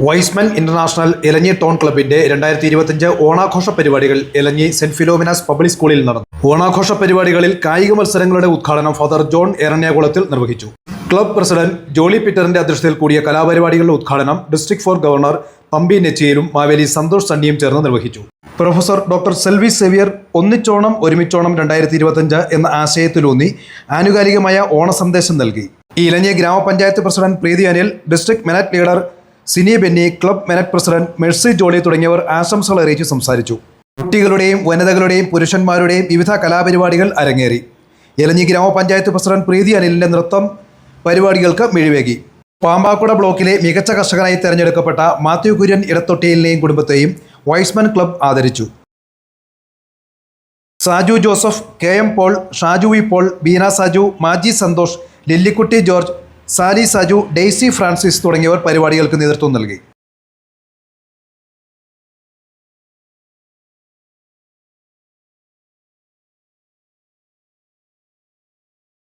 Y's Men international Elanji town ക്ലബിന്റെ 2025 ഓണാഘോഷ പരിപാടികൾ എലഞ്ഞി സെന്റ് ഫിലോമിനാസ് പബ്ലിക് സ്കൂളിൽ നടന്നു. ഓണാഘോഷ പരിപാടികളിൽ കായിക മത്സരങ്ങളുടെ ഉദ്ഘാടനം ഫാദർ ജോൺ എറണ്യാകുളത്തിൽ നിർവഹിച്ചു. ക്ലബ് പ്രസിഡന്റ് ജോളി പീറ്ററിന്റെ അധ്യക്ഷതയിൽ കൂടിയ കലാപരിപാടികളുടെ ഉദ്ഘാടനം ഡിസ്ട്രിക്ട് 4 ഗവർണർ പമ്പി നെച്ചിയേരും മാവേലി സന്തോഷ് സണ്ണിയും ചേർന്ന് നിർവഹിച്ചു. പ്രൊഫസർ ഡോക്ടർ സെൽവി സേവിയർ ഒന്നിച്ചോണം ഒരുമിച്ചോണം 2025 എന്ന ആശയത്തിലൂന്നി ആനുകാലികമായ ഓണസന്ദേശം നൽകി. Elanji grama panchayat president Preethi Anil, district menette leader Sini Benny, club menette president Mercy Jolly തുടങ്ങിയവർ ആശംസകൾ അറിയിച്ച് സംസാരിച്ചു. കുട്ടികളുടെയും വനിതകളുടെയും പുരുഷന്മാരുടെയും വിവിധ കലാപരിപാടികൾ അരങ്ങേറി. ഇലഞ്ഞി ഗ്രാമപഞ്ചായത്ത് പ്രസിഡന്റ് പ്രീതി അനിലിന്റെ നൃത്തം പരിപാടികൾക്ക് മിഴിവേകി. പാമ്പാക്കുട ബ്ലോക്കിലെ മികച്ച കർഷകനായി തെരഞ്ഞെടുക്കപ്പെട്ട മാത്യു കുര്യൻ ഇടത്തൊട്ടിയിലിനെയും കുടുംബത്തെയും വൈസ്മൻ ക്ലബ് ആദരിച്ചു. Saju Joseph, KM Paul, Shaju V Paul, Beena Saju, Maji Santhosh, Lillykutty George, Sally Saju, Daisy Francis തുടങ്ങിയവർ പരിപാടികൾക്ക് നേതൃത്വം നൽകി.